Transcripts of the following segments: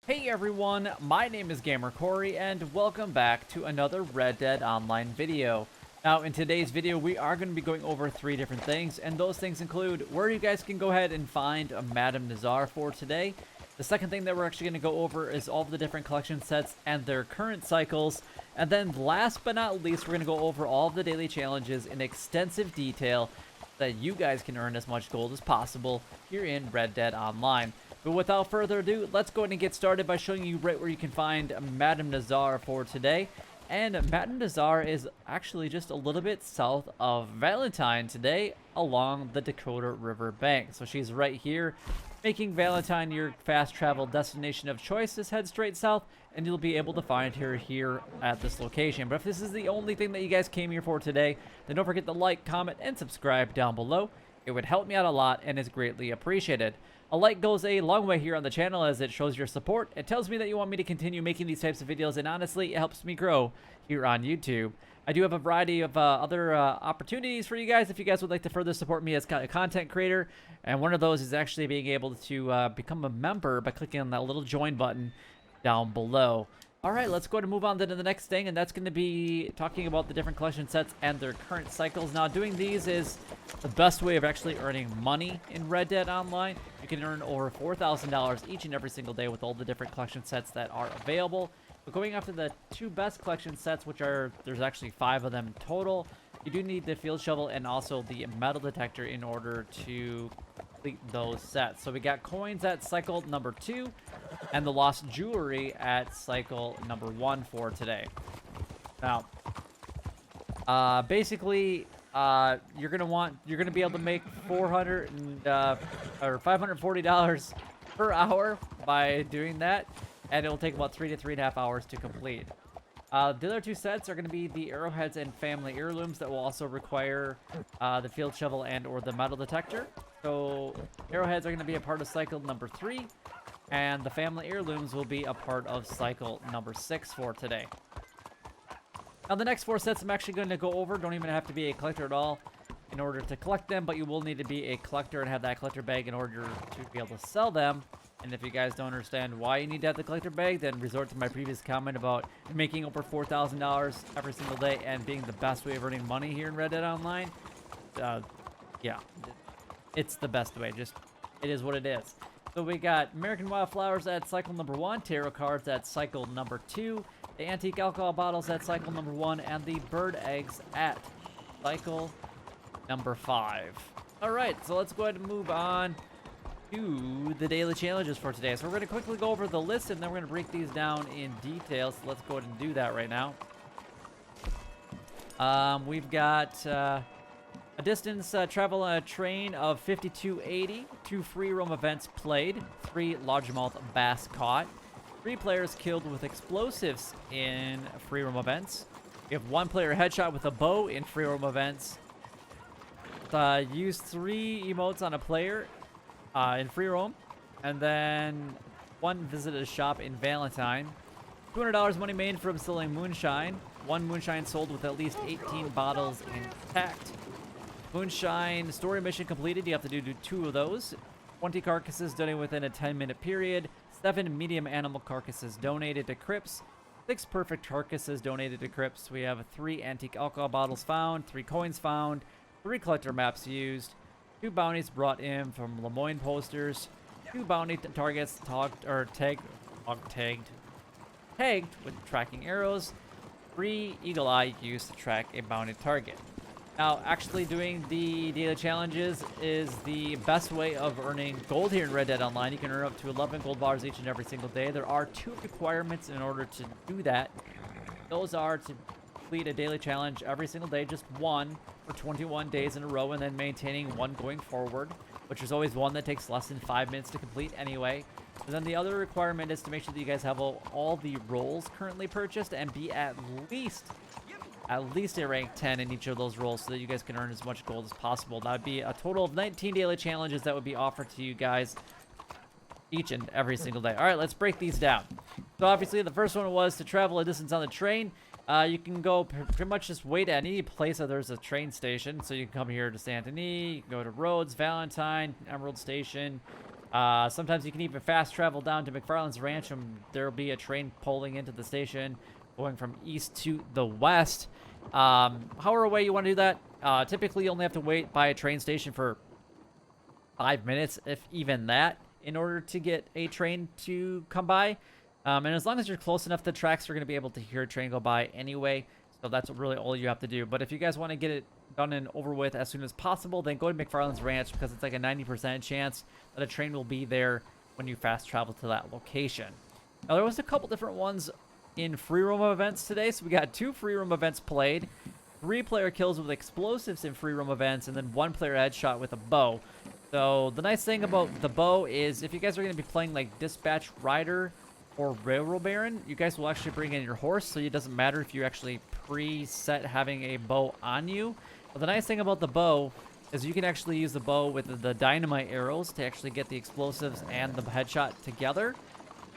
Hey everyone, my name is Gamer Corey and welcome back to another Red Dead Online video. Now in today's video we are going to be going over 3 different things, and those things include where you guys can go ahead and find a Madame Nazar for today. The second thing that we're actually going to go over is all of the different collection sets and their current cycles. And then last but not least, we're going to go over all of the daily challenges in extensive detail that you guys can earn as much gold as possible here in Red Dead Online. But without further ado, let's go ahead and get started by showing you right where you can find Madame Nazar for today. And Madame Nazar is actually just a little bit south of Valentine today along the Dakota River bank. So she's right here, making Valentine your fast travel destination of choice. Just head straight south and you'll be able to find her here at this location. But if this is the only thing that you guys came here for today, then don't forget to like, comment, and subscribe down below. It would help me out a lot and is greatly appreciated. A like goes a long way here on the channel as it shows your support. It tells me that you want me to continue making these types of videos, and honestly, it helps me grow here on YouTube. I do have a variety of other opportunities for you guys if you guys would like to further support me as a content creator. And one of those is actually being able to become a member by clicking on that little join button down below. All right, let's go ahead and move on to the next thing, and that's going to be talking about the different collection sets and their current cycles. Now, doing these is the best way of actually earning money in Red Dead Online. You can earn over $4,000 each and every single day with all the different collection sets that are available. But going after the 2 best collection sets, which are, there's actually 5 of them total, you do need the field shovel and also the metal detector in order to complete those sets. So we got coins at cycle number 2 and the lost jewelry at cycle number 1 for today. Now, basically, you're gonna be able to make $540 per hour by doing that, and it'll take about 3 to 3.5 hours to complete. The other 2 sets are going to be the Arrowheads and family heirlooms that will also require the field shovel and or the metal detector. So Arrowheads are going to be a part of cycle number 3, and the family heirlooms will be a part of cycle number 6 for today. Now the next 4 sets I'm actually going to go over don't even have to be a collector at all in order to collect them, but you will need to be a collector and have that collector bag in order to be able to sell them. And if you guys don't understand why you need to have the collector bag, then resort to my previous comment about making over $4,000 every single day and being the best way of earning money here in Red Dead Online. Yeah, it's the best way. Just, it is what it is. So we got American Wildflowers at cycle number 1, tarot cards at cycle number 2, the antique alcohol bottles at cycle number 1, and the bird eggs at cycle number 5. All right, so let's go ahead and move on to the daily challenges for today. So we're going to quickly go over the list, and then we're going to break these down in detail. So let's go ahead and do that right now. We've got a distance travel on a train of 5280, 2 free roam events played, 3 largemouth bass caught, 3 players killed with explosives in free roam events. We have 1 player headshot with a bow in free roam events. Use 3 emotes on a player in free roam, and then 1 visited a shop in Valentine. $200 money made from selling Moonshine. 1 Moonshine sold with at least 18 bottles intact. Moonshine story mission completed. You have to do 2 of those. 20 carcasses donated within a 10-minute period. 7 medium animal carcasses donated to crypts. 6 perfect carcasses donated to crypts. We have 3 antique alcohol bottles found. 3 coins found. 3 collector maps used. 2 bounties brought in from Lemoyne posters. 2 bounty targets tagged with tracking arrows. 3 eagle eye used to track a bounty target. Now, actually doing the daily challenges is the best way of earning gold here in Red Dead Online. You can earn up to 11 gold bars each and every single day. There are 2 requirements in order to do that. Those are to complete a daily challenge every single day, just 1 for 21 days in a row, and then maintaining 1 going forward, which is always 1 that takes less than 5 minutes to complete anyway. And then the other requirement is to make sure that you guys have all the roles currently purchased and be at least a rank 10 in each of those roles so that you guys can earn as much gold as possible. That would be a total of 19 daily challenges that would be offered to you guys each and every single day. All right, let's break these down. So obviously the first one was to travel a distance on the train. You can go pretty much just wait at any place that there's a train station. So you can come here to Saint Denis, you can go to Rhodes, Valentine, Emerald Station, Sometimes you can even fast travel down to McFarland's Ranch, and there'll be a train pulling into the station, going from east to the west. However way you want to do that, typically you only have to wait by a train station for 5 minutes, if even that, in order to get a train to come by. And as long as you're close enough, the tracks are going to be able to hear a train go by anyway. So that's really all you have to do. But if you guys want to get it done and over with as soon as possible, then go to McFarland's Ranch, because it's like a 90% chance that a train will be there when you fast travel to that location. Now, there was a couple different ones in free roam events today. So we got 2 free roam events played, 3 player kills with explosives in free roam events, and then 1 player headshot with a bow. So the nice thing about the bow is if you guys are going to be playing like Dispatch Rider or Railroad Baron, you guys will actually bring in your horse, so it doesn't matter if you actually preset having a bow on you. But the nice thing about the bow is you can actually use the bow with the dynamite arrows to actually get the explosives and the headshot together.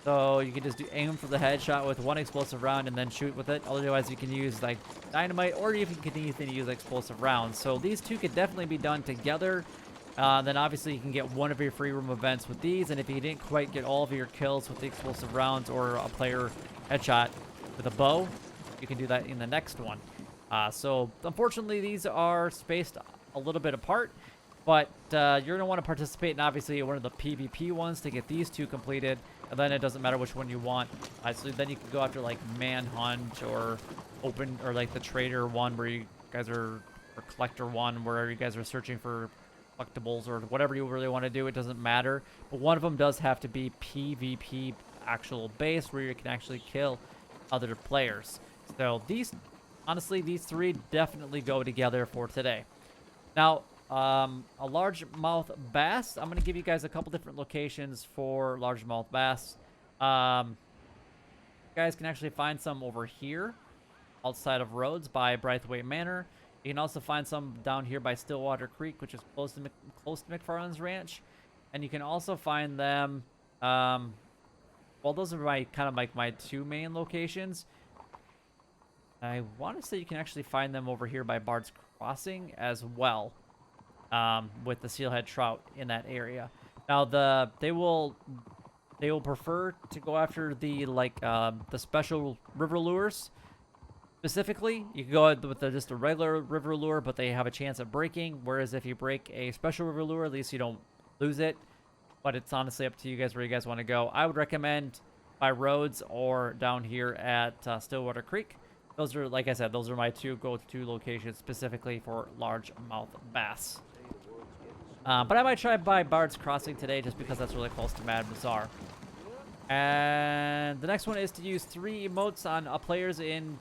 So you can just aim for the headshot with 1 explosive round and then shoot with it. Otherwise, you can use like dynamite, or you can even use explosive rounds. So these two could definitely be done together. Then obviously you can get one of your free room events with these, and if you didn't quite get all of your kills with the explosive rounds or a player headshot with a bow, you can do that in the next one. So unfortunately these are spaced a little bit apart, but you're going to want to participate in obviously one of the PvP ones to get these 2 completed, and then it doesn't matter which one you want. So then you can go after like Manhunt or Open, or like the Trader one where you guys are, or Collector one where you guys are searching for collectibles, or whatever you really want to do. It doesn't matter, but one of them does have to be PvP actual base, where you can actually kill other players. So these, honestly, these 3 definitely go together for today. Now, a largemouth bass, I'm going to give you guys a couple different locations for largemouth bass. You guys can actually find some over here outside of Rhodes by Braithwaite Manor. You can also find some down here by Stillwater Creek, which is close to McFarland's Ranch. And you can also find them, well, those are my kind of like my 2 main locations. I want to say you can actually find them over here by Bard's Crossing as well, with the steelhead trout in that area. Now they will prefer to go after the the special river lures. Specifically, you can go with just a regular river lure, but they have a chance of breaking. Whereas if you break a special river lure, at least you don't lose it. But it's honestly up to you guys where you guys want to go. I would recommend by Rhodes or down here at Stillwater Creek. Those are, like I said, those are my 2 go-to locations specifically for largemouth bass. But I might try by Bard's Crossing today just because that's really close to Nazar. And the next one is to use 3 emotes on players in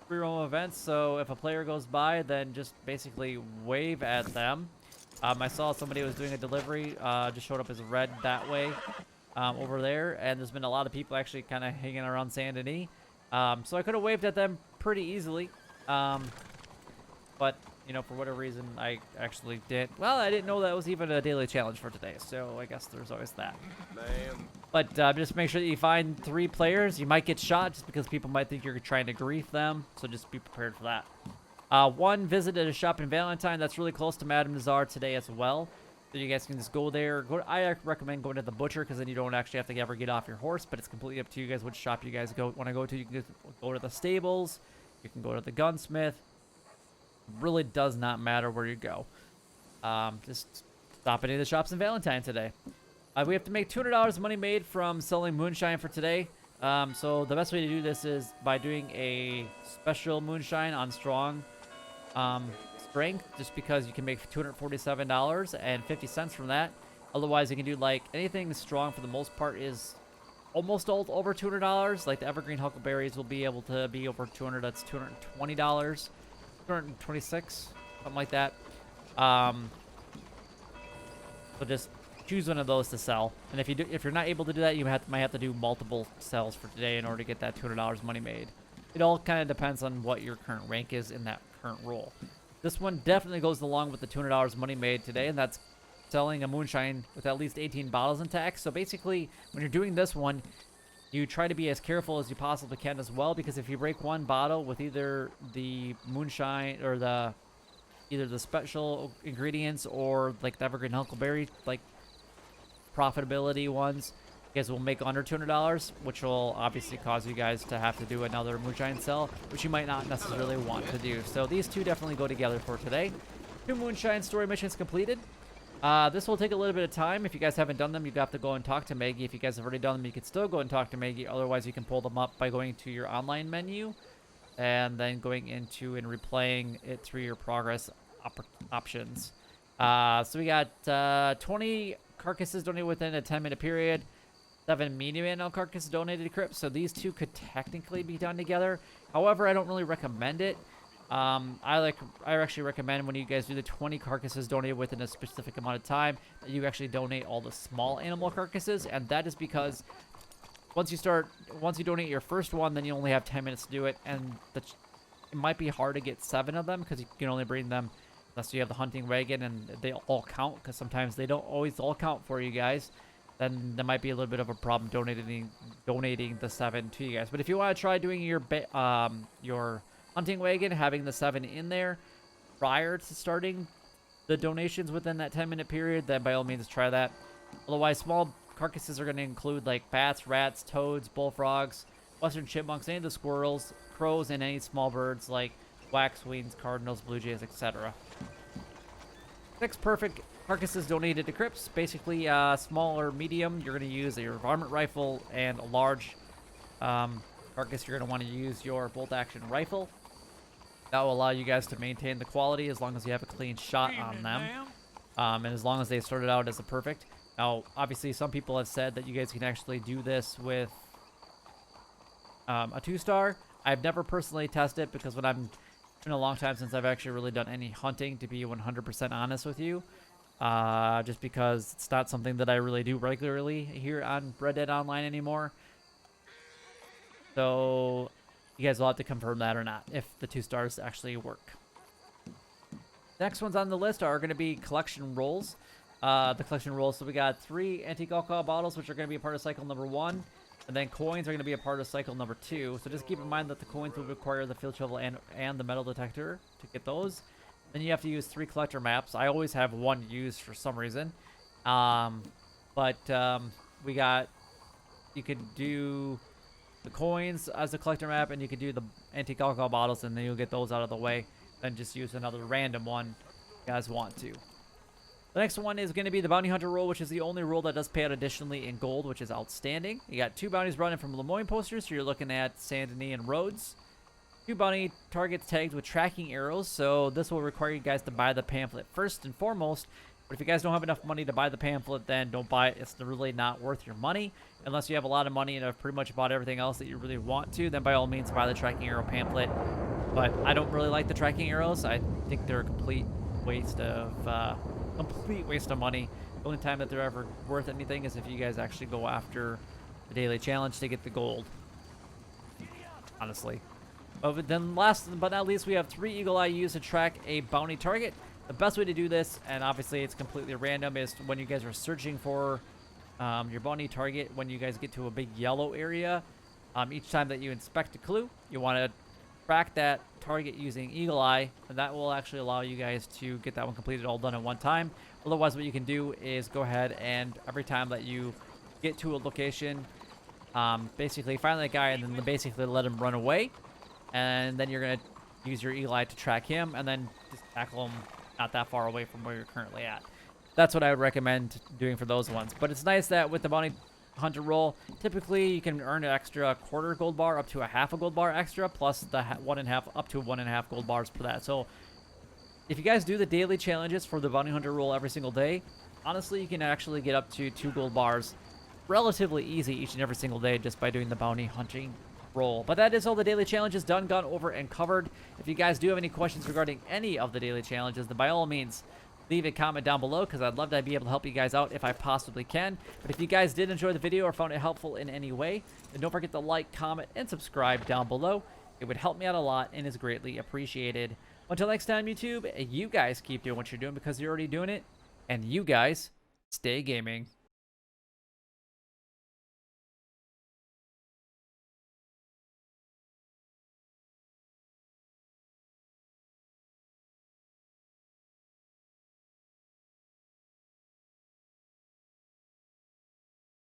free roam events. So if a player goes by, then just basically wave at them. I saw somebody was doing a delivery, just showed up as red that way over there, and there's been a lot of people actually kind of hanging around Saint Denis. So I could have waved at them pretty easily, but you know, for whatever reason, I actually did. Well, I didn't know that was even a daily challenge for today, so I guess there's always that. But just make sure that you find 3 players. You might get shot just because people might think you're trying to grief them, so just be prepared for that. 1 visited a shop in Valentine that's really close to Madame Nazar today as well. So you guys can just go there. I recommend going to the butcher, because then you don't actually have to ever get off your horse, but it's completely up to you guys which shop you guys want to go to. You can go to the stables. You can go to the gunsmith. It really does not matter where you go. Just stop at any of the shops in Valentine today. We have to make $200 money made from selling Moonshine for today. So the best way to do this is by doing a special Moonshine on strong strength, just because you can make $247.50 from that. Otherwise, you can do like anything strong for the most part is almost all over $200. Like the Evergreen Huckleberries will be able to be over $200. That's $220, $226, something like that. So just choose one of those to sell. And if you're not able to do that, you might have to do multiple sells for today in order to get that $200 money made. It all kind of depends on what your current rank is in that current role. This one definitely goes along with the $200 money made today, and that's selling a Moonshine with at least 18 bottles intact. So basically, when you're doing this one, you try to be as careful as you possibly can as well, because if you break 1 bottle with either the Moonshine or either the special ingredients or like the Evergreen Huckleberry, like profitability ones, you guys will make under $200, which will obviously cause you guys to have to do another Moonshine sell, which you might not necessarily want to do. So these two definitely go together for today. 2 Moonshine story missions completed. This will take a little bit of time. If you guys haven't done them, you have to go and talk to Maggie. If you guys have already done them, you can still go and talk to Maggie. Otherwise, you can pull them up by going to your online menu and then going into and replaying it through your progress options. So we got 20 carcasses donated within a 10-minute period. 7 medium animal carcasses donated to crypt. So these two could technically be done together. However, I don't really recommend it. I actually recommend when you guys do the 20 carcasses donated within a specific amount of time that you actually donate all the small animal carcasses, and that is because once you donate your first one, then you only have 10 minutes to do it, and it might be hard to get 7 of them because you can only bring them unless you have the hunting wagon and they all count, because sometimes they don't always all count for you guys. Then there might be a little bit of a problem donating the 7 to you guys. But if you want to try doing your hunting wagon, having the 7 in there prior to starting the donations within that 10-minute period, then by all means try that. Otherwise, small carcasses are going to include like bats, rats, toads, bullfrogs, western chipmunks, any of the squirrels, crows, and any small birds like waxwings, cardinals, blue jays, etc. 6 perfect carcasses donated to crypts. Basically, small or medium, you're going to use your varmint rifle, and a large carcass, you're going to want to use your bolt-action rifle. That will allow you guys to maintain the quality as long as you have a clean shot on them, and as long as they started out as a perfect. Now, obviously, some people have said that you guys can actually do this with a 2-star. I've never personally tested it because it's been a long time since I've actually really done any hunting, to be 100% honest with you. Just because it's not something that I really do regularly here on Red Dead Online anymore. So you guys will have to confirm that or not, if the 2 stars actually work. Next ones on the list are going to be collection rolls. The collection rolls, so we got 3 antique alcohol bottles, which are going to be a part of cycle number 1. And then coins are going to be a part of cycle number 2. So just keep in mind that the coins will require the field shovel and the metal detector to get those. Then you have to use 3 collector maps. I always have 1 used for some reason. You could do the coins as a collector map, and you could do the antique alcohol bottles, and then you'll get those out of the way. Then just use another random one if you guys want to. The next one is going to be the bounty hunter roll, which is the only roll that does pay out additionally in gold, which is outstanding. You got 2 bounties running from Lemoyne posters, so you're looking at Saint Denis and Rhodes. 2 bounty targets tagged with tracking arrows, so this will require you guys to buy the pamphlet first and foremost. But if you guys don't have enough money to buy the pamphlet, then don't buy it. It's really not worth your money. Unless you have a lot of money and have pretty much bought everything else that you really want to, then by all means buy the tracking arrow pamphlet. But I don't really like the tracking arrows. I think they're a complete waste of money. The only time that they're ever worth anything is if you guys actually go after the daily challenge to get the gold. Honestly. But then last but not least, we have 3 Eagle Eye used to track a bounty target. The best way to do this, and obviously it's completely random, is when you guys are searching for your bounty target. When you guys get to a big yellow area, each time that you inspect a clue, you want to track that target using Eagle Eye, and that will actually allow you guys to get that one completed all done at one time. Otherwise, what you can do is go ahead and every time that you get to a location, basically find that guy and then basically let him run away, and then you're going to use your Eagle Eye to track him and then just tackle him not that far away from where you're currently at. That's what I would recommend doing for those ones. But it's nice that with the bounty hunter roll, typically you can earn an extra quarter gold bar up to a half a gold bar extra, plus the 1.5 up to 1.5 gold bars for that. So if you guys do the daily challenges for the bounty hunter roll every single day, honestly you can actually get up to 2 gold bars relatively easy each and every single day just by doing the bounty hunting roll. But that is all the daily challenges done, gone over, and covered. If you guys do have any questions regarding any of the daily challenges, then by all means leave a comment down below, because I'd love to be able to help you guys out if I possibly can. But if you guys did enjoy the video or found it helpful in any way, then don't forget to like, comment, and subscribe down below. It would help me out a lot and is greatly appreciated. Until next time, YouTube, you guys keep doing what you're doing because you're already doing it, and you guys stay gaming.